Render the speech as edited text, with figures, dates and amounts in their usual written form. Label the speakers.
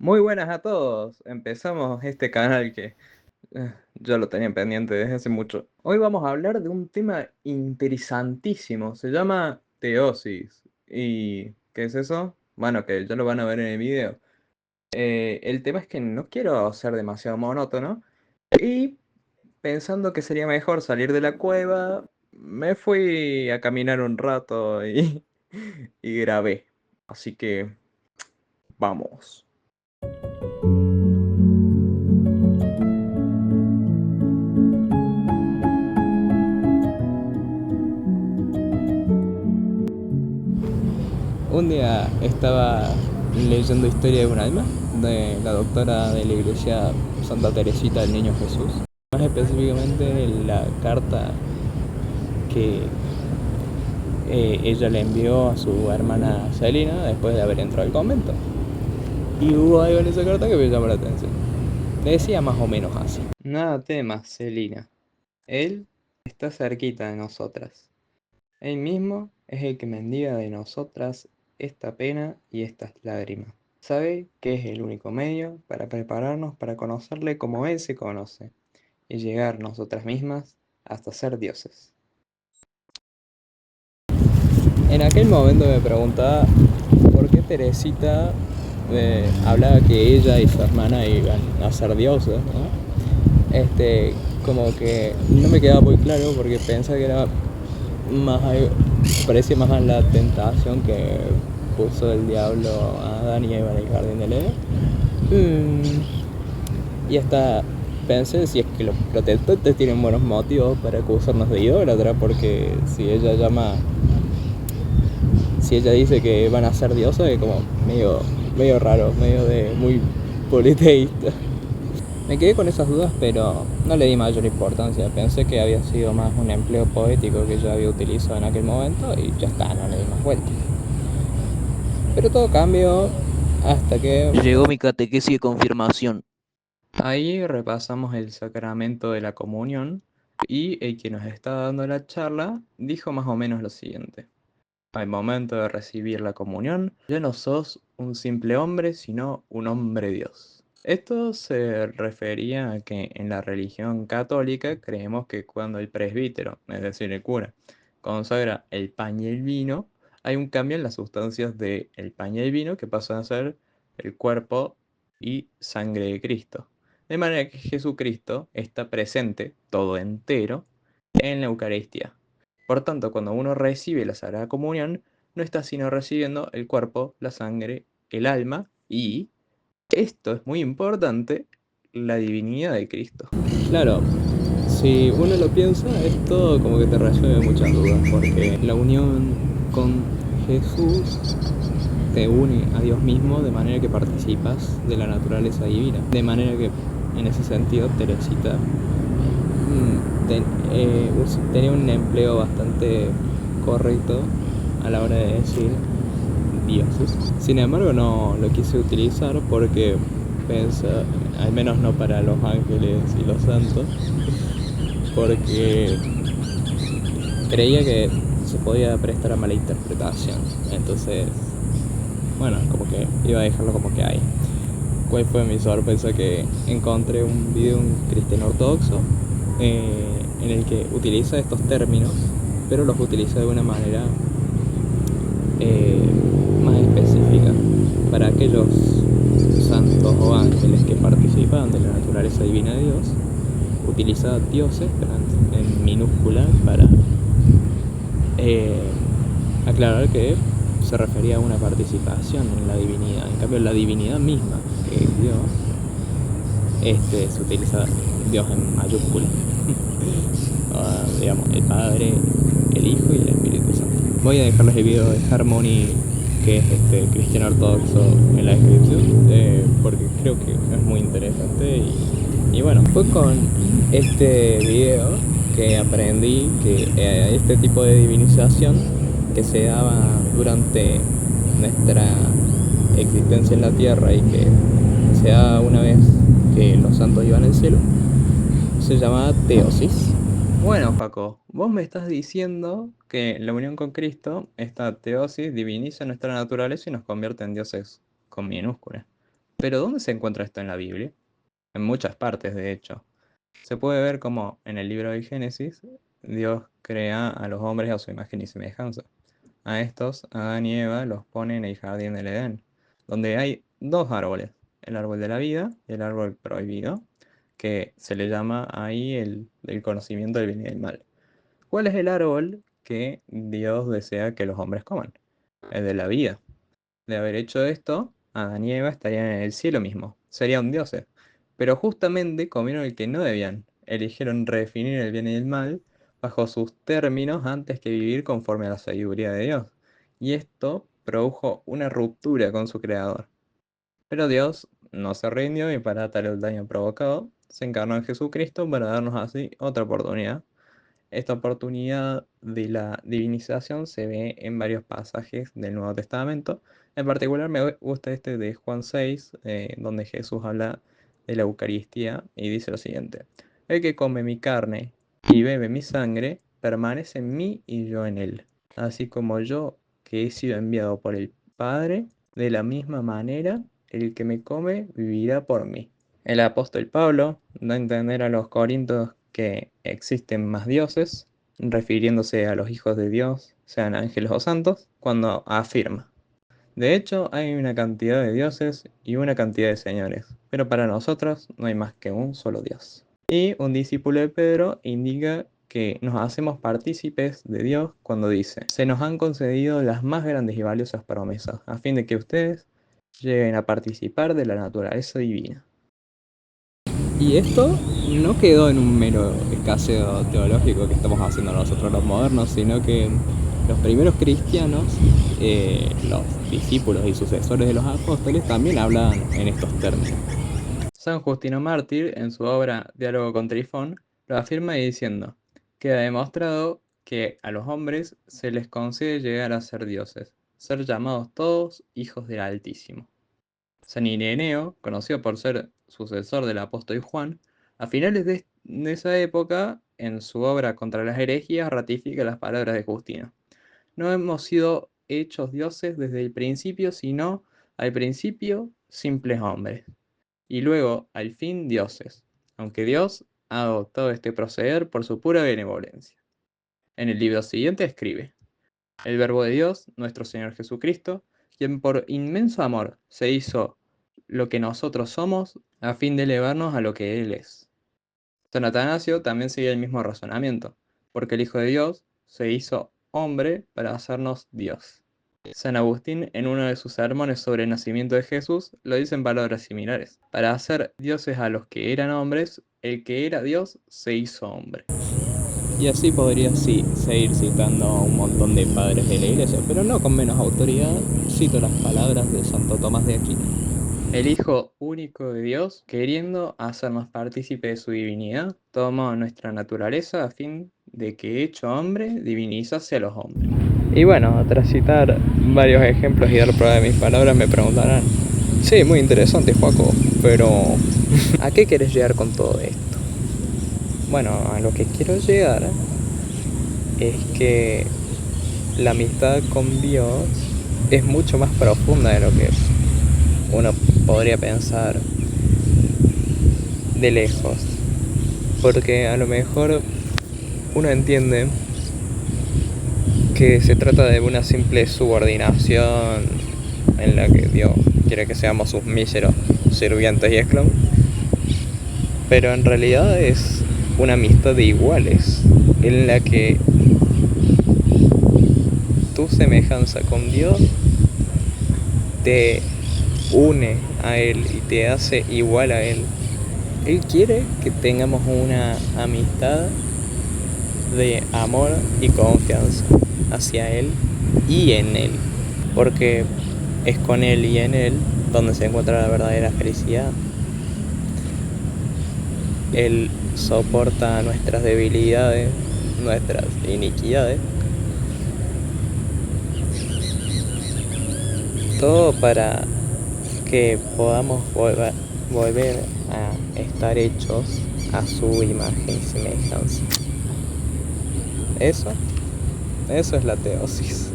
Speaker 1: Muy buenas a todos. Empezamos este canal que yo lo tenía pendiente desde hace mucho. Hoy vamos a hablar de un tema interesantísimo. Se llama teosis. ¿Y qué es eso? Bueno, que ya lo van a ver en el video. El tema es que no quiero ser demasiado monótono y pensando que sería mejor salir de la cueva, me fui a caminar un rato y, y grabé. Así que vamos. Un día estaba leyendo Historia de un alma de la doctora de la iglesia Santa Teresita del Niño Jesús. Más específicamente la carta que ella le envió a su hermana Celina después de haber entrado al convento. Y hubo algo en esa carta que me llamó la atención. Decía más o menos así. Nada temas, Celina. Él está cerquita de nosotras. Él mismo es el que mendiga de nosotras esta pena y estas lágrimas. Sabe que es el único medio para prepararnos para conocerle como Él se conoce y llegar nosotras mismas hasta ser dioses. En aquel momento me preguntaba por qué Teresita hablaba que ella y su hermana iban a ser dioses, ¿no? Como que no me quedaba muy claro porque pensaba que era más parecía más a la tentación que puso el diablo a Adán y Eva en el jardín del Edén. Y hasta pensé si es que los protestantes tienen buenos motivos para acusarnos de idólatra, porque si ella dice que van a ser dioses, es como medio raro, medio de muy politeísta. Me quedé con esas dudas, pero no le di mayor importancia. Pensé que había sido más un empleo poético que yo había utilizado en aquel momento y ya está, no le di más vueltas. Pero todo cambió hasta que
Speaker 2: Llegó mi catequesis de confirmación.
Speaker 1: ahí repasamos el sacramento de la comunión y el que nos estaba dando la charla dijo más o menos lo siguiente. Al momento de recibir la comunión, ya no sos un simple hombre, sino un hombre Dios. Esto se refería a que en la religión católica creemos que cuando el presbítero, es decir, el cura, consagra el pan y el vino, hay un cambio en las sustancias del pan y el vino que pasan a ser el cuerpo y sangre de Cristo. De manera que Jesucristo está presente, todo entero, en la Eucaristía. Por tanto, cuando uno recibe la Sagrada Comunión, no está sino recibiendo el cuerpo, la sangre, el alma y, esto es muy importante, la divinidad de Cristo. Claro, si uno lo piensa, esto como que te resuelve muchas dudas, porque la unión con Jesús te une a Dios mismo de manera que participas de la naturaleza divina. De manera que, en ese sentido, Teresita tenía un empleo bastante correcto a la hora de decir dioses. Sin embargo, no lo quise utilizar porque pensa, al menos no para los ángeles y los santos, porque creía que se podía prestar a mala interpretación. Entonces, bueno, como que iba a dejarlo como que hay. ¿Cuál fue mi sorpresa? Que encontré un video de un cristiano ortodoxo en el que utiliza estos términos, pero los utiliza de una manera eh, más específica. Para aquellos santos o ángeles que participaban de la naturaleza divina de Dios, utiliza dioses, pero en minúscula, para eh, aclarar que se refería a una participación en la divinidad. En cambio, la divinidad misma, que es Dios, se utiliza Dios en mayúscula. Digamos, el Padre, el Hijo y el Espíritu Santo. Voy a dejarles el video de Harmony, que es cristiano ortodoxo en la descripción, porque creo que es muy interesante. Y bueno, fue con este video que aprendí que este tipo de divinización que se daba durante nuestra existencia en la tierra y que se daba una vez que los santos iban al cielo, se llamaba teosis. Bueno, Paco, vos me estás diciendo que la unión con Cristo, esta teosis, diviniza nuestra naturaleza y nos convierte en dioses con minúscula. Pero ¿dónde se encuentra esto en la Biblia? En muchas partes, de hecho. Se puede ver como en el libro del Génesis, Dios crea a los hombres a su imagen y semejanza. A estos, Adán y Eva, los pone en el jardín del Edén, donde hay dos árboles, el árbol de la vida y el árbol prohibido, que se le llama ahí el conocimiento del bien y del mal. ¿Cuál es el árbol que Dios desea que los hombres coman? El de la vida. De haber hecho esto, Adán y Eva estarían en el cielo mismo, serían dioses. Pero justamente comieron el que no debían, eligieron redefinir el bien y el mal bajo sus términos antes que vivir conforme a la sabiduría de Dios. Y esto produjo una ruptura con su creador. Pero Dios no se rindió y para atar el daño provocado, se encarnó en Jesucristo para darnos así otra oportunidad. Esta oportunidad de la divinización se ve en varios pasajes del Nuevo Testamento. En particular me gusta este de Juan 6, donde Jesús habla de la Eucaristía y dice lo siguiente: el que come mi carne y bebe mi sangre, permanece en mí y yo en él. Así como yo, que he sido enviado por el Padre, de la misma manera, el que me come vivirá por mí. El apóstol Pablo da a entender a los corintios que existen más dioses, refiriéndose a los hijos de Dios, sean ángeles o santos, cuando afirma: de hecho, hay una cantidad de dioses y una cantidad de señores, pero para nosotros no hay más que un solo Dios. Y un discípulo de Pedro indica que nos hacemos partícipes de Dios cuando dice: se nos han concedido las más grandes y valiosas promesas, a fin de que ustedes lleguen a participar de la naturaleza divina.
Speaker 3: Y esto no quedó en un mero escaseo teológico que estamos haciendo nosotros los modernos, sino que los primeros cristianos, los discípulos y sucesores de los apóstoles, también hablaban en estos términos.
Speaker 1: San Justino Mártir, en su obra Diálogo con Trifón, lo afirma diciendo: queda demostrado que a los hombres se les concede llegar a ser dioses, ser llamados todos hijos del Altísimo. San Ireneo, conocido por ser sucesor del apóstol Juan, a finales de esa época, en su obra Contra las herejías, ratifica las palabras de Justino: no hemos sido hechos dioses desde el principio, sino al principio simples hombres, y luego al fin dioses, aunque Dios ha adoptado este proceder por su pura benevolencia. En el libro siguiente escribe: el Verbo de Dios, nuestro Señor Jesucristo, quien por inmenso amor se hizo lo que nosotros somos a fin de elevarnos a lo que Él es. San Atanasio también sigue el mismo razonamiento, porque el Hijo de Dios se hizo hombre para hacernos Dios. San Agustín, en uno de sus sermones sobre el nacimiento de Jesús, lo dice en palabras similares: para hacer dioses a los que eran hombres, el que era Dios se hizo hombre.
Speaker 3: Y así podría seguir citando un montón de padres de la iglesia, pero no con menos autoridad, cito las palabras de Santo Tomás de Aquino.
Speaker 1: El Hijo único de Dios, queriendo hacernos partícipe de su divinidad, tomó nuestra naturaleza a fin de que, hecho hombre, divinizase a los hombres.
Speaker 3: Y bueno, tras citar varios ejemplos y dar prueba de mis palabras, me preguntarán: sí, muy interesante, Joaco, pero ¿a qué quieres llegar con todo esto? Bueno, a lo que quiero llegar es que la amistad con Dios es mucho más profunda de lo que uno podría pensar de lejos. Porque a lo mejor uno entiende que se trata de una simple subordinación en la que Dios quiere que seamos sus míseros sirvientes y esclavos, pero en realidad es una amistad de iguales en la que tu semejanza con Dios te une a Él y te hace igual a Él. Él quiere que tengamos una amistad de amor y confianza hacia Él y en Él, porque es con Él y en Él donde se encuentra la verdadera felicidad. Él soporta nuestras debilidades, nuestras iniquidades, todo para que podamos volver a estar hechos a su imagen y semejanza. Eso es la teosis.